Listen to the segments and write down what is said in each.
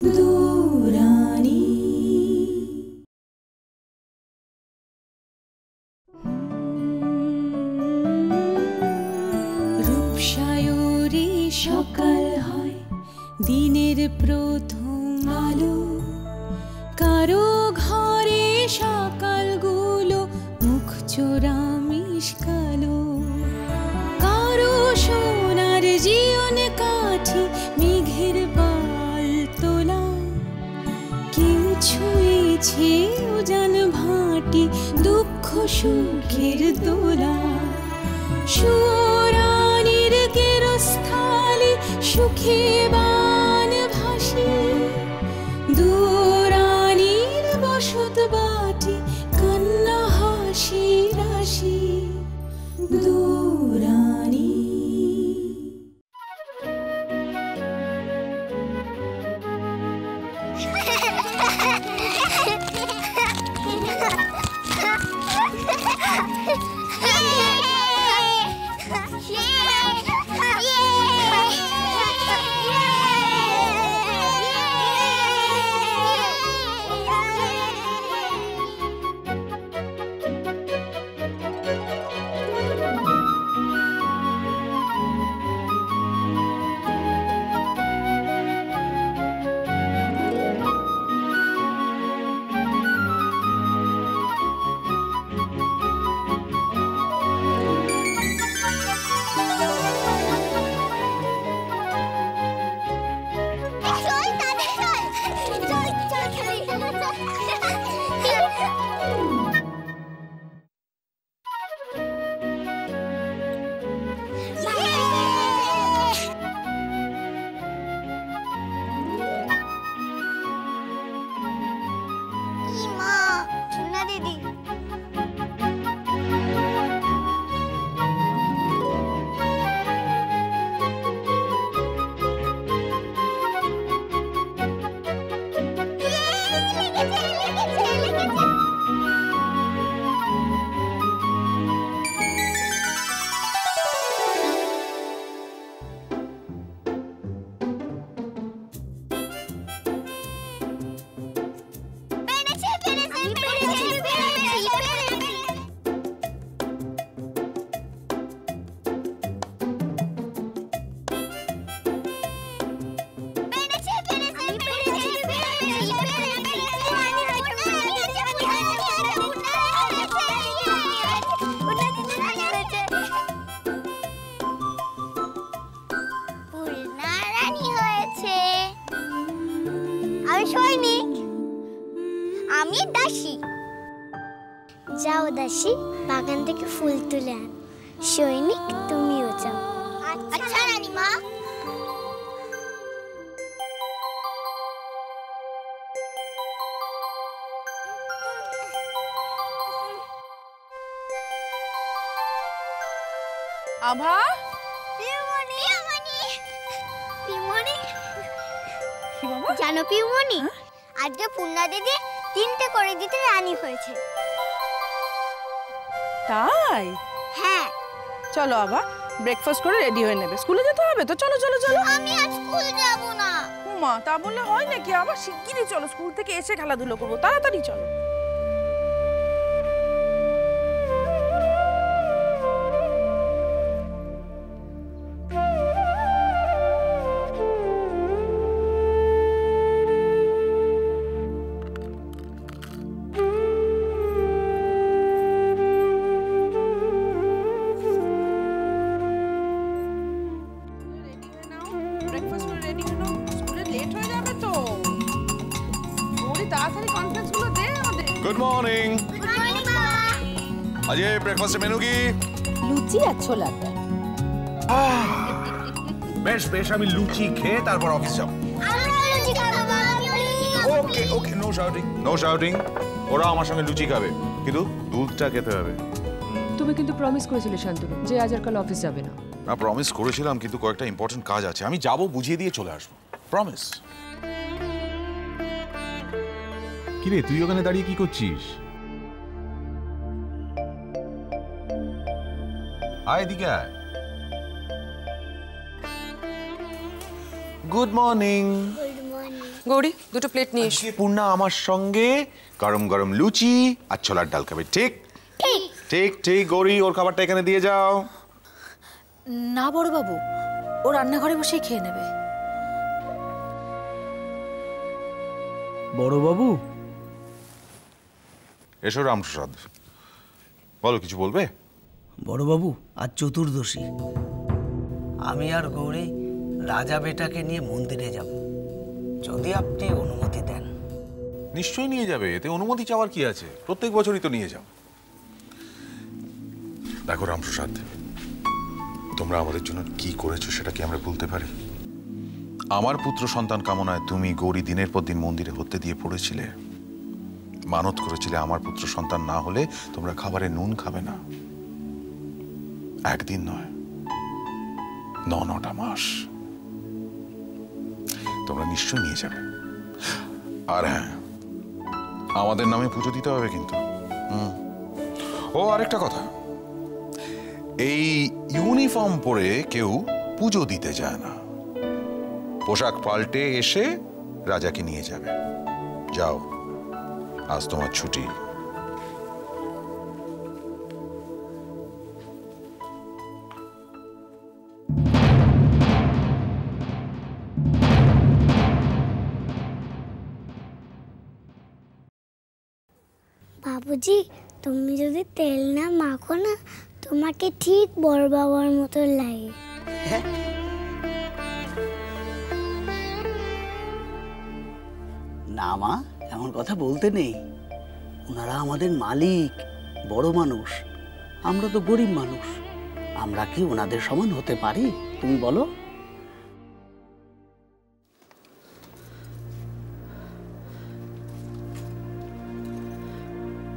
দূরানি রূপসায়রী সকাল হয়, দিনের প্রথম আলো, কারো ঘরে সকালগুলো মুখ চোরা মিশকালো, কারো সোনার জীবন কাঠি মেঘের বাল তোলা, কেউ ছুঁয়েছে উজান ভাটি দুঃখ সুখের দোলা, সুরানির কেরস্থালি সুখে বান ভাসে, দূরানির বসত বাটি কান্না হাসি রাশি, দূরানি। আমি দাসী। যাও দাসী, বাগান থেকে ফুল তুলে আন। সৈনিক, তুমিও যাও। আচ্ছা রানীমা। আভা, পিউমনি, পিউমনি, কি বাবা? জানো পিউমনি, আজকে পূর্ণা দিদি 3টে করে দিতে রানী হয়েছে। তাই? হ্যাঁ। চলো আভা, ব্রেকফাস্ট করে রেডি হয়ে নেবে, স্কুলে যেতে হবে তো। চলো চলো চলো। আমি আজ স্কুল যাব না। মা, তা বললে হয় নাকি? আবার শিগগিরই চলো, স্কুল থেকে এসে খেলাধুলো করবো। তাড়াতাড়ি চলো। Good morning. আজ ব্রেকফাস্টের মেনু কি? লুচি আর ছোলার ডাল। বেশ বেশ, আমি লুচি খেয়ে তারপর অফিস যাব। ওকে ওকে, নো শাউটিং নো শাউটিং। ওরা আমার সঙ্গে লুচি খাবে, কিন্তু দুধটা খেতে হবে। তুমি কিন্তু প্রমিস করেছিলে শান্তনু যে আজ আর কাল অফিস যাবে না। না, প্রমিস করেছিলাম, কিন্তু কয়েকটা ইম্পর্টেন্ট কাজ আছে। আমি যাব, বুঝিয়ে দিয়ে চলে আসবো, প্রমিস। কিরে, তুই ওখানে দাঁড়িয়ে কি করছিস? আয় এদিকে আয়। Good morning. Good morning. Gauri দুটো প্লেট নিয়ে এসো। পূর্ণা আমার সঙ্গে গরম গরম লুচি আর ছোলার ডাল খাবে, ঠিক? ঠিক ঠিক গৌরী, ওর খাবারটা এখানে দিয়ে যাও। না বড় বাবু, ও রান্নাঘরে বসেই খেয়ে নেবে। বড়বাবু, এসো রামপ্রসাদ, বলো, কিছু বলবে? বড়বাবু, আজ চতুর্দশী। আমি আর গৌরী রাজা বেটাকে নিয়ে মন্দিরে যাব, যদি আপনি অনুমতি দেন। নিশ্চয়ই নিয়ে যাবে, এতে অনুমতি চাওয়ার কি আছে? প্রত্যেক বছরই তো নিয়ে যাও। দেখো রামপ্রসাদ, তোমরা আমাদের জন্য কি করেছো সেটা কি আমরা ভুলতে পারি? আমার পুত্র সন্তান কামনায় তুমি গৌরী দিনের পর দিন মন্দিরে হতে দিয়ে পড়েছিলে, মানত করেছিলে আমার পুত্র সন্তান না হলে তোমরা খাবারে নুন খাবে না। একদিন নয়, 9টা মাস। তোমরা নিশ্চয় নিয়ে যাবে। আর হ্যাঁ, আমাদের নামে পুজো দিতে হবে কিন্তু। ও আরেকটা কথা, এই ইউনিফর্ম পরে কেউ পুজো দিতে যায় না। পোশাক পাল্টে এসে রাজাকে নিয়ে যাবে। যাও, আজ তোমার ছুটি। বাবুজি, তুমি যদি তেল না মাখো না, তোমাকে ঠিক বড় বাবার মতো লাগে। না মা, এমন কথা বলতে নেই। ওনারা আমাদের মালিক, বড় মানুষ। আমরা তো গরিব মানুষ, আমরা কি ওনাদের সমান হতে পারি? তুমি বলো।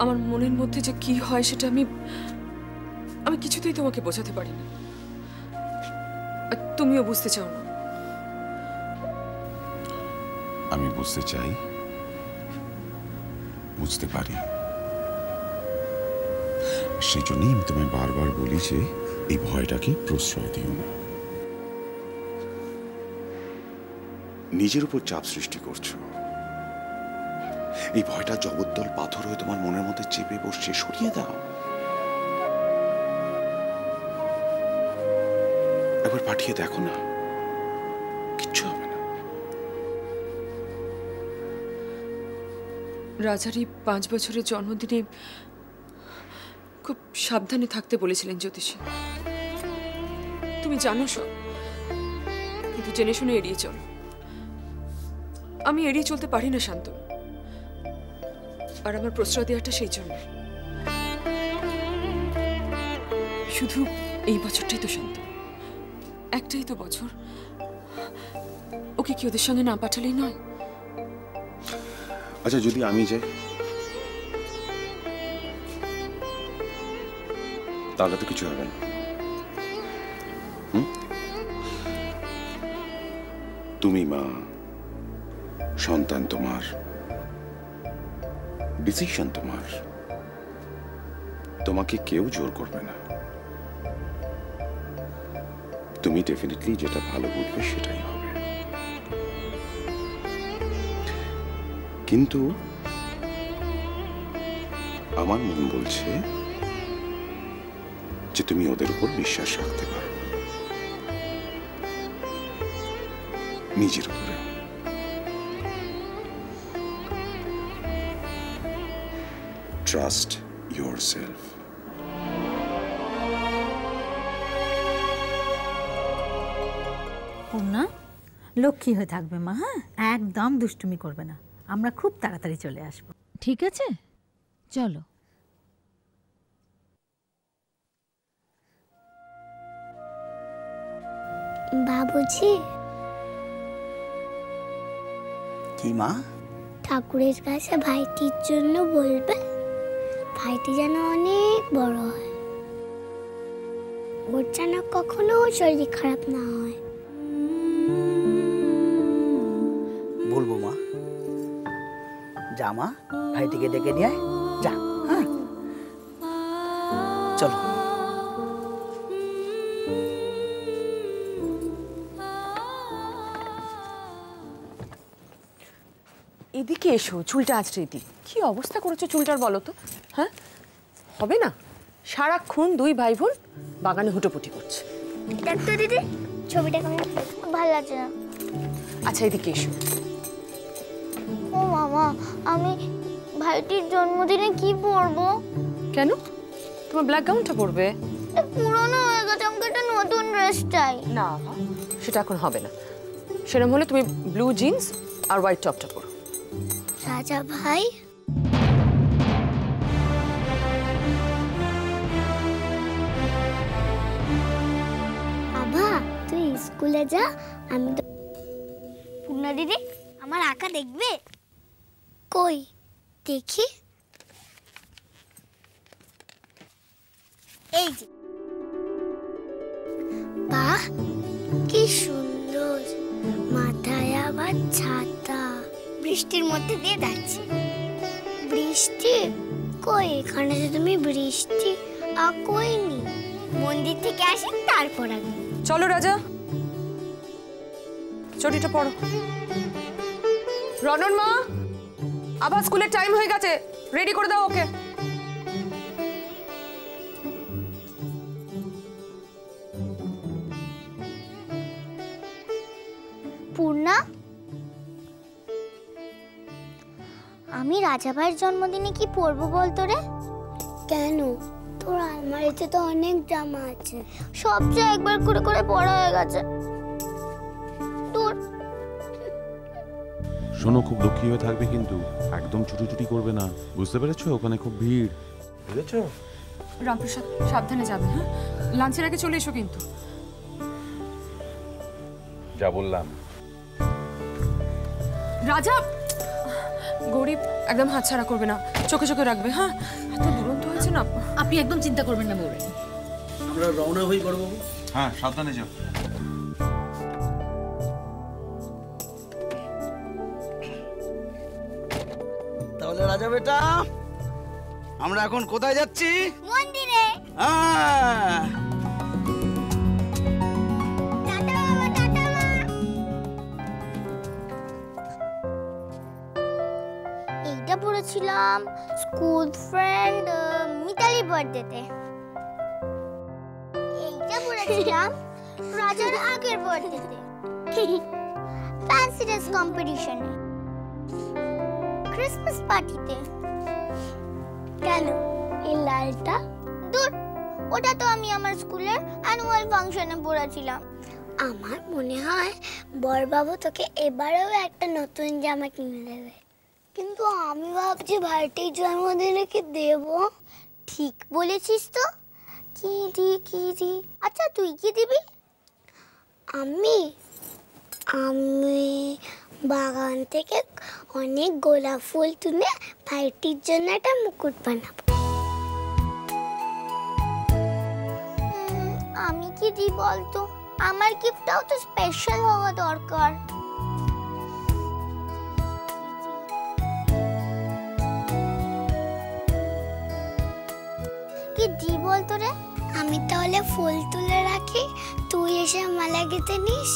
আমার মনের মধ্যে যে কি হয় সেটা আমি কিছুতেই তোমাকে বোঝাতে পারি না, আর তুমিও বুঝতে চাও না। আমি বুঝতে চাই, বুঝতে পারি। সেই জন্যই আমি তোমায় বারবার বলি যে এই ভয়টাকে প্রশ্রয় দিও না। নিজের উপর চাপ সৃষ্টি করছো। এই ভয়টা জগদ্দল পাথর হয়ে তোমার মনের মধ্যে চেপে বসছে, সরিয়ে দাও। একবার পাঠিয়ে দেখো না, কিচ্ছু হবে না। রাজারই 5 বছরের জন্মদিনে খুব সাবধানে থাকতে বলেছিলেন জ্যোতিষী। তুমি জানো সব, কিন্তু জেনে শুনে এড়িয়ে চলো। আমি এড়িয়ে চলতে পারি না শান্ত, আর আমার প্রশ্রয় দেওয়াটা সেই জন্য। শুধু এই বছরটাই তো শান্ত, একটাই তো বছর। ওকে কি ওদের সঙ্গে না পাঠালেই নয়? আচ্ছা, যদি আমি যাই তাহলে তো কিছু হবে না। তুমি মা, সন্তান তোমার, ডিসিশন তোমার, তোমাকে কেউ জোর করবে না। তুমি ডেফিনেটলি যেটা ভালো বুঝবে সেটাই হবে। কিন্তু আমার মন বলছে যে তুমি ওদের উপর বিশ্বাস রাখতে পারো, নিজের উপরে। Trust yourself. পূর্ণা, লক্ষ্মী হয়ে থাকবে মা। হ্যাঁ, একদম দুষ্টুমি করবে না। আমরা খুব তাড়াতাড়ি চলে আসব। ঠিক আছে, চলো। বাবুজি, কি মা? ঠাকুরের কাছে ভাইটির জন্য বলবে, ভাইটি যেন অনেক বড় হয়, ওর যেন কখনো শরীর খারাপ না হয়। বলবো মা। যা মা, ভাইটিকে ডেকে নিয়ে আয়, যা। হ্যাঁ, চলো। এসো, চুলটা আঁচড়ে দিই। কি অবস্থা করেছো চুলটার বলো তো? হ্যাঁ, হবে না? সারাক্ষণ দুই ভাই বোন বাগানে হুটোপুটি করছে। দেখ তো দিদি, ছবিটা কেমন, খুব ভালো লাগছে না? আচ্ছা এদিকে এসো। ও মামা, আমি ভাইটির জন্মদিনে কি পরবো? কেন? তোমার ব্ল্যাক গাউনটা পরবে? পুরনো হয়ে গেছে, আমাকে একটা নতুন ড্রেস চাই। না, সেটা এখন হবে না। সেরকম হলে তুমি ব্লু জিন্স আর হোয়াইট টপটা পরো। রাজা ভাই, আভা তুই স্কুলে যা, আমি তো। পূর্ণা দিদি আমার আঁকা দেখবে? কই দেখি। এই যে, বাহ কি সুন্দর, মাথায় আবার ছাতা, বৃষ্টির মধ্যে দিয়ে যাচ্ছে। বৃষ্টি কই? এখানে তো তুমি বৃষ্টি আঁকোইনি। মন্দির থেকে আসেন তারপর আঁকো। চলো রাজা, চটিটা পরো। রনন মা, আবার স্কুলের টাইম হয়ে গেছে, রেডি করে দাও ওকে। পূর্ণা, আমি রাজা ভাইয়ের জন্মদিনে কি পরবো বলতো রে? কেন? তোর আলমারিতে তো অনেক জামা আছে, সব যে একবার করে করে পরা হয়ে গেছে। তোর শোনো, খুব লক্ষ্মী হয়ে থাকবে কিন্তু, একদম ছুটি করবে না, বুঝতে পেরেছো? ওখানে খুব ভিড়, বুঝেছো? রামপ্রসাদ সাবধানে যাবে, হ্যাঁ? লাঞ্চের আগে চলে এসো কিন্তু। যা বললাম। রাজা, গরিব একদম হাতছাড়া করবে না, চোখে চোখে রাখবে, হ্যাঁ? এত দুরন্ত হয়েছে না। আপনি একদম চিন্তা করবেন না বউরে। আমরা রওনা হই বড়বাবু। হ্যাঁ, সাবধানে যাও। তাহলে রাজা বেটা, আমরা এখন কোথায় যাচ্ছি? মন্দিরে। টাটা মামা, টাটা মা। এইটা পড়েছিলাম স্কুল ফ্রেন্ড মিতালি বার্থডেতে। এইটা পড়েছিলাম রাজার আগের বার্থডেতে, ফ্যান্সি ড্রেস কম্পিটিশনে, ক্রিসমাস পার্টিতে। কেন এই লালটা? দূর, ওটা তো আমি আমার স্কুলের অ্যানুয়াল ফাংশনে পড়েছিলাম। আমার মনে হয় বড়বাবু তোকে এবারেও একটা নতুন জামা কিনে দেবে, কিন্তু আমি ভাবছি ভাইটির জন্মদিনে কি দেব। ঠিক বলেছিস তো, কি দি। আচ্ছা তুই কি দিবি? আমি বাগান থেকে অনেক গোলাপ ফুল তুলে ভাইটির জন্য একটা মুকুট বানাবো। আমি কি দিই বলতো? আমার গিফটটাও তো স্পেশাল হওয়া দরকার। কি দিই বলতো রে? আমি তাহলে ফুল তুলে রাখি, তুই এসে মালা গেঁথে নিস।